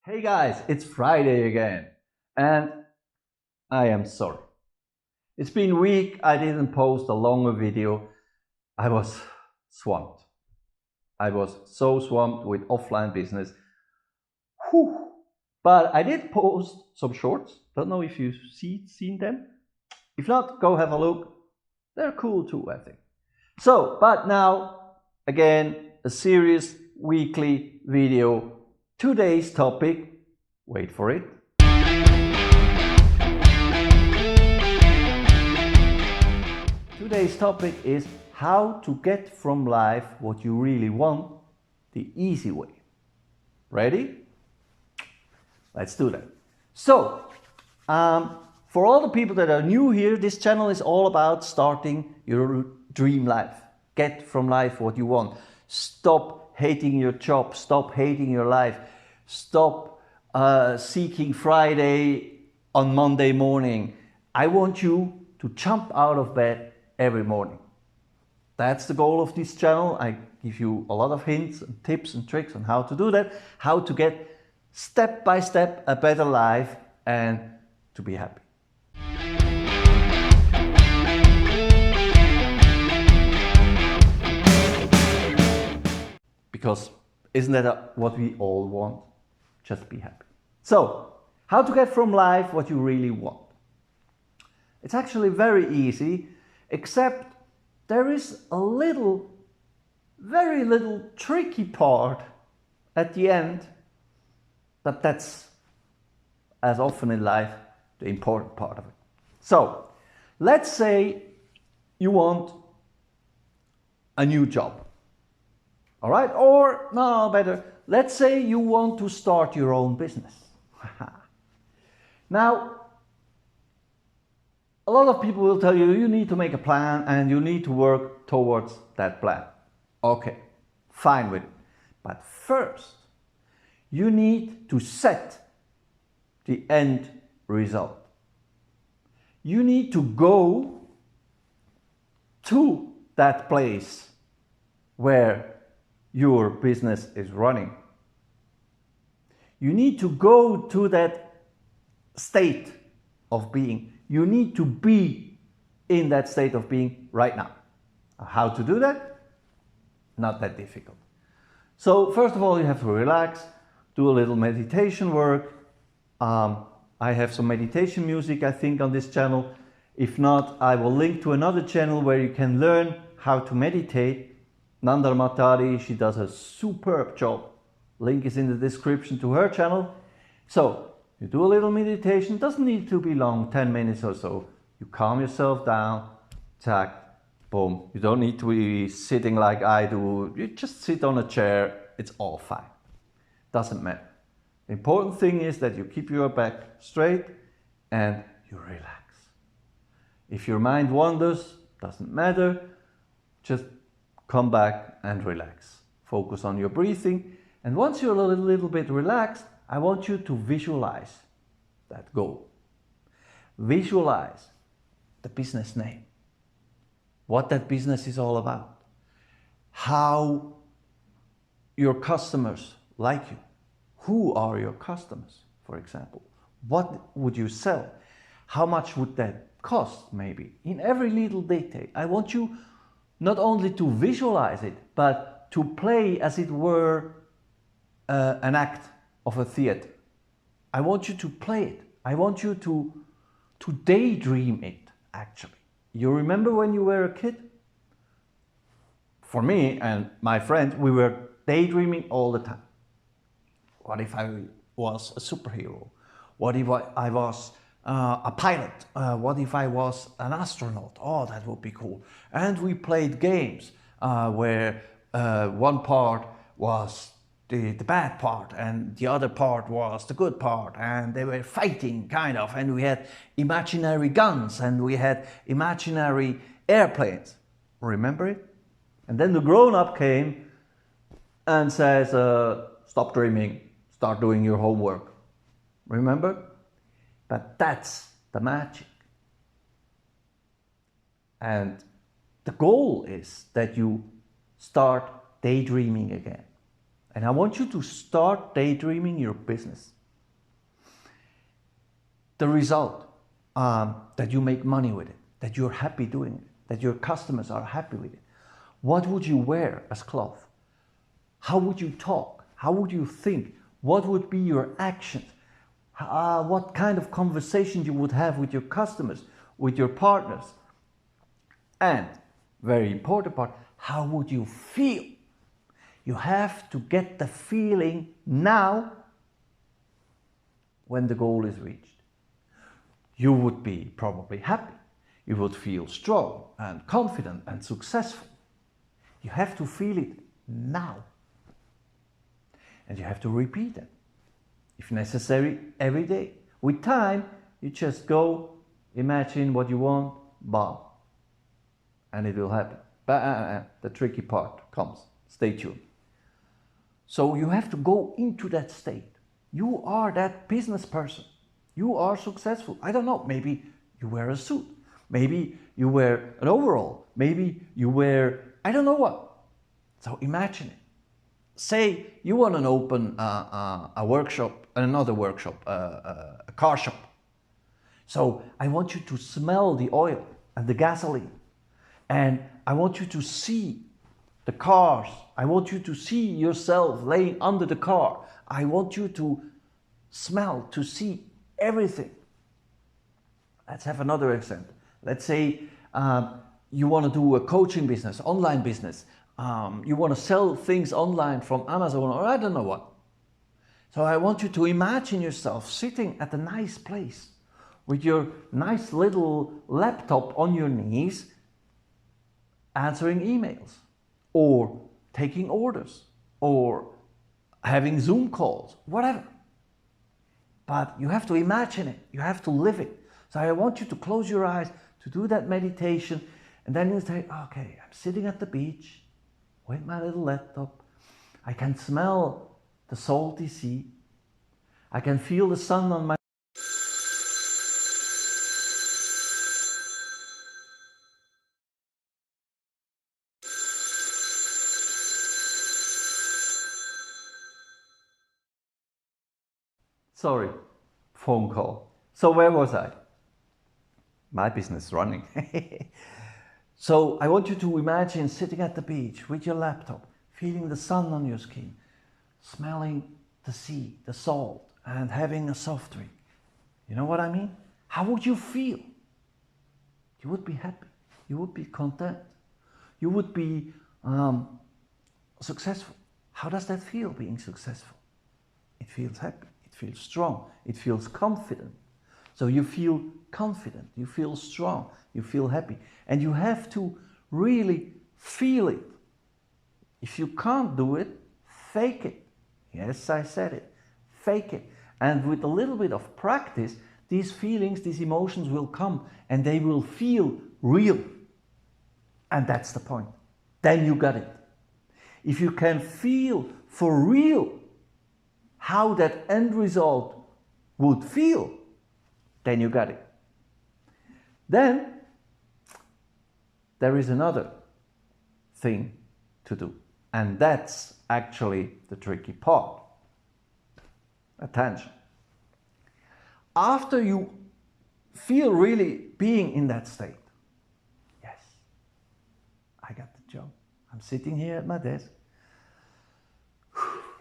Hey guys, it's Friday again, and I am sorry. It's been a week, I didn't post a longer video. I was swamped. I was so swamped with offline business. Whew. But I did post some shorts. Don't know if you've seen them. If not, go have a look. They're cool too, I think. So, but now, again, a serious weekly video. Today's topic, wait for it. Today's topic is how to get from life what you really want the easy way. Ready? Let's do that. So, for all the people that are new here, this channel is all about starting your dream life. Get from life what you want. Stop hating your job. Stop hating your life. Stop seeking Friday on Monday morning. I want you to jump out of bed every morning. That's the goal of this channel. I give you a lot of hints and tips and tricks on how to do that, how to get step by step a better life and to be happy. Because isn't that what we all want? Just be happy. So, how to get from life what you really want? It's actually very easy, except there is a little, very little tricky part at the end, but that's, as often in life, the important part of it. So, let's say you want a new job. All right? Or, no, better, let's say you want to start your own business. Now, a lot of people will tell you, you need to make a plan and you need to work towards that plan. Okay, fine with it. But first, you need to set the end result. You need to go to that place where your business is running. You need to go to that state of being. You need to be in that state of being right now. How to do that? Not that difficult. So first of all, you have to relax, do a little meditation work. I have some meditation music, I think, on this channel. If not, I will link to another channel where you can learn how to meditate. Nandar Matari, she does a superb job. Link is in the description to her channel. So, you do a little meditation, doesn't need to be long, 10 minutes or so. You calm yourself down, tack, boom. You don't need to be sitting like I do. You just sit on a chair, it's all fine. Doesn't matter. The important thing is that you keep your back straight and you relax. If your mind wanders, doesn't matter, just come back and relax. Focus on your breathing. And once you're a little bit relaxed, I want you to visualize that goal. Visualize the business name. What that business is all about. How your customers like you. Who are your customers, for example? What would you sell? How much would that cost, maybe? In every little detail. I want you not only to visualize it, but to play as it were an act of a theater. I want you to play it. I want you to daydream it, actually. You remember when you were a kid? For me and my friends, we were daydreaming all the time. What if I was a superhero? What if I was a pilot? What if I was an astronaut? Oh, that would be cool. And we played games where one part was the bad part and the other part was the good part, and they were fighting kind of, and we had imaginary guns and we had imaginary airplanes. Remember it? And then the grown-up came and says, stop dreaming, start doing your homework. Remember? But that's the magic. And the goal is that you start daydreaming again. And I want you to start daydreaming your business. The result, that you make money with it, that you're happy doing it, that your customers are happy with it. What would you wear as cloth? How would you talk? How would you think? What would be your actions? What kind of conversation you would have with your customers, with your partners? And, very important part, how would you feel? You have to get the feeling now when the goal is reached. You would be probably happy. You would feel strong and confident and successful. You have to feel it now. And you have to repeat it, if necessary, every day. With time, you just go, imagine what you want, bam, and it will happen. But the tricky part comes. Stay tuned. So you have to go into that state. You are that business person. You are successful. I don't know, maybe you wear a suit. Maybe you wear an overall. Maybe you wear, I don't know what. So imagine it. Say you want to open a workshop, another workshop, a car shop. So I want you to smell the oil and the gasoline. And I want you to see the cars. I want you to see yourself laying under the car. I want you to smell, to see everything. Let's have another example. Let's say you want to do a coaching business, online business. You want to sell things online from Amazon or I don't know what. So I want you to imagine yourself sitting at a nice place with your nice little laptop on your knees, answering emails or taking orders or having Zoom calls, whatever. But you have to imagine it. You have to live it. So I want you to close your eyes, to do that meditation, and then you say, okay, I'm sitting at the beach with my little laptop. I can smell the salty sea. I can feel the sun on my... Sorry, phone call. So where was I? My business running. So I want you to imagine sitting at the beach with your laptop, feeling the sun on your skin, smelling the sea, the salt, and having a soft drink. You know what I mean? How would you feel? You would be happy. You would be content. You would be successful. How does that feel, being successful? It feels happy. It feels strong. It feels confident. So you feel confident, you feel strong, you feel happy. And you have to really feel it. If you can't do it, fake it. Yes, I said it. Fake it. And with a little bit of practice, these feelings, these emotions will come and they will feel real. And that's the point. Then you got it. If you can feel for real how that end result would feel, then you got it. Then there is another thing to do, and that's actually the tricky part. Attention. After you feel really being in that state, yes, I got the job. I'm sitting here at my desk.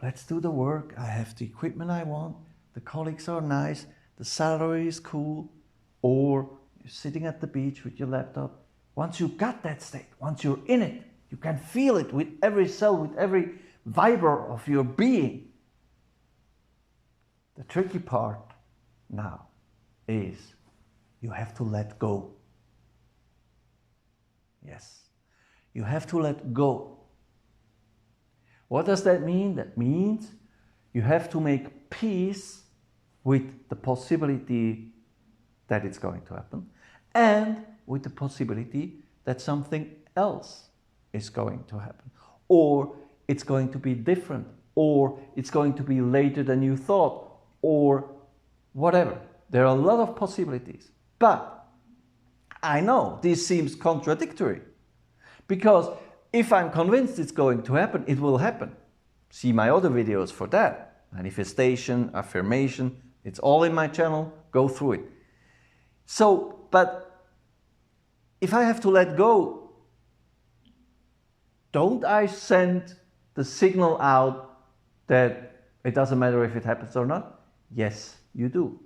Let's do the work. I have the equipment I want. The colleagues are nice. The salary is cool. Or you're sitting at the beach with your laptop. Once you got that state, once you're in it, you can feel it with every cell, with every fiber of your being. The tricky part now is you have to let go. Yes, you have to let go. What does that mean? That means you have to make peace with the possibility that it's going to happen and with the possibility that something else is going to happen, or it's going to be different, or it's going to be later than you thought, or whatever. There are a lot of possibilities. But I know this seems contradictory, because if I'm convinced it's going to happen, it will happen. See my other videos for that. Manifestation, affirmation, it's all in my channel. Go through it. So, but if I have to let go, don't I send the signal out that it doesn't matter if it happens or not? Yes, you do.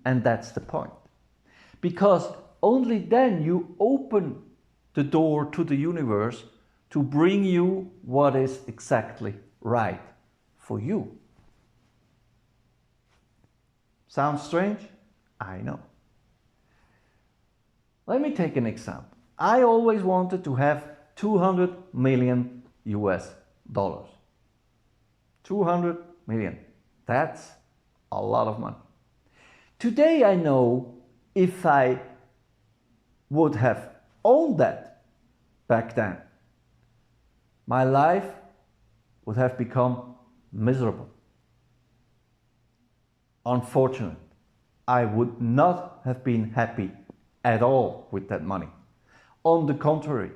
And that's the point. Because only then you open the door to the universe to bring you what is exactly right for you. Sounds strange? I know. Let me take an example. I always wanted to have 200 million US dollars. 200 million. That's a lot of money. Today I know if I would have owned that back then, my life would have become miserable. Unfortunate. I would not have been happy at all with that money. On the contrary,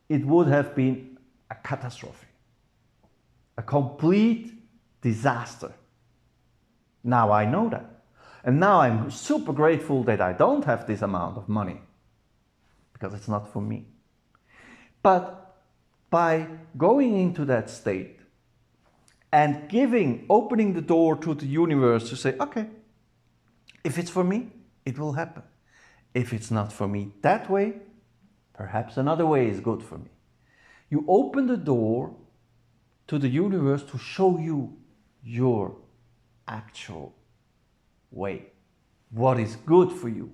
it would have been a catastrophe, a complete disaster. Now I know that. And now I'm super grateful that I don't have this amount of money, because it's not for me. But by going into that state and opening the door to the universe to say, okay, if it's for me, it will happen. If it's not for me that way, perhaps another way is good for me. You open the door to the universe to show you your actual way. What is good for you?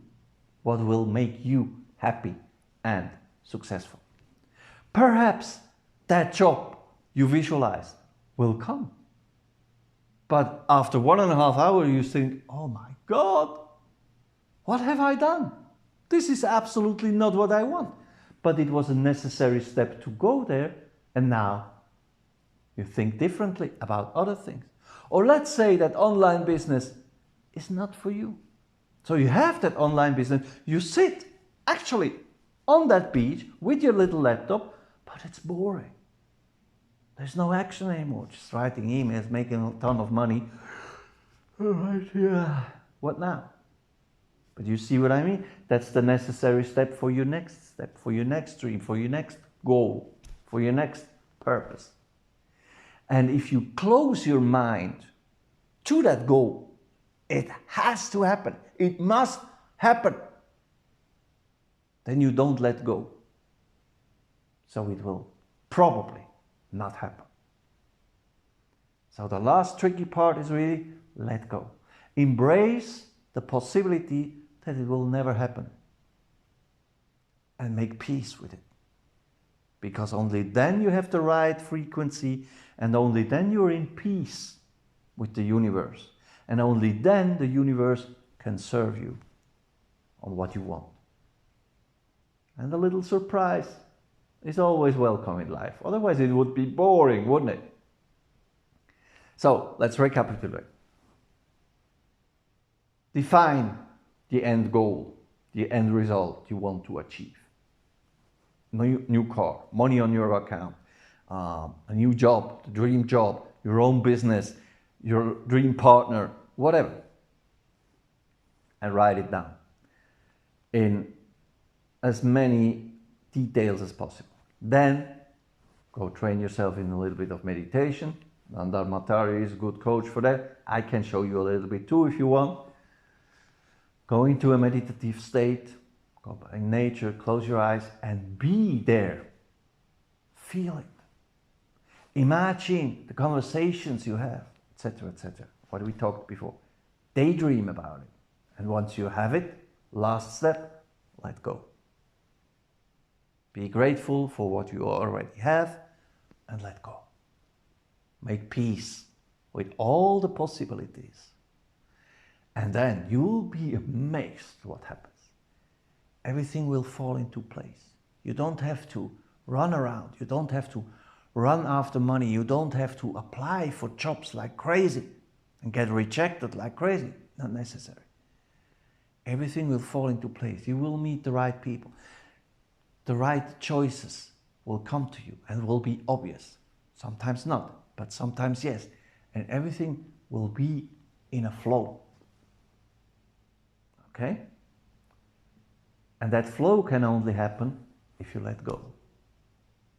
What will make you happy and successful? Perhaps that job you visualized will come. But after 1.5 hours, you think, oh my God, what have I done? This is absolutely not what I want. But it was a necessary step to go there, and now you think differently about other things. Or let's say that online business is not for you. So you have that online business, you sit actually on that beach with your little laptop, but it's boring. There's no action anymore, just writing emails, making a ton of money. All right, yeah. What now? But you see what I mean? That's the necessary step, for your next dream, for your next goal, for your next purpose. And if you close your mind to that goal, it has to happen. It must happen. Then you don't let go. So it will probably not happen. So the last tricky part is really let go. Embrace the possibility that it will never happen. And make peace with it. Because only then you have the right frequency, and only then you're in peace with the universe. And only then the universe can serve you on what you want. And a little surprise is always welcome in life. Otherwise it would be boring, wouldn't it? So let's recapitulate. Define the end goal, the end result you want to achieve. New car, money on your account, a new job, the dream job, your own business, your dream partner, whatever. And write it down in as many details as possible. Then go train yourself in a little bit of meditation. Nandar Matari is a good coach for that. I can show you a little bit too if you want. Go into a meditative state, go in nature, close your eyes and be there. Feel it. Imagine the conversations you have, etc., etc. What we talked before. Daydream about it. And once you have it, last step, let go. Be grateful for what you already have and let go. Make peace with all the possibilities. And then you'll be amazed what happens. Everything will fall into place. You don't have to run around. You don't have to run after money. You don't have to apply for jobs like crazy and get rejected like crazy. Not necessary. Everything will fall into place. You will meet the right people. The right choices will come to you and will be obvious. Sometimes not, but sometimes yes. And everything will be in a flow. Okay? And that flow can only happen if you let go.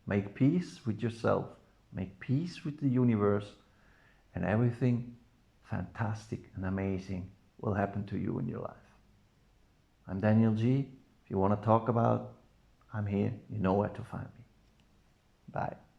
Make peace with yourself, make peace with the universe, and everything fantastic and amazing will happen to you in your life. I'm Daniel G. If you want to talk about, I'm here. You know where to find me. Bye.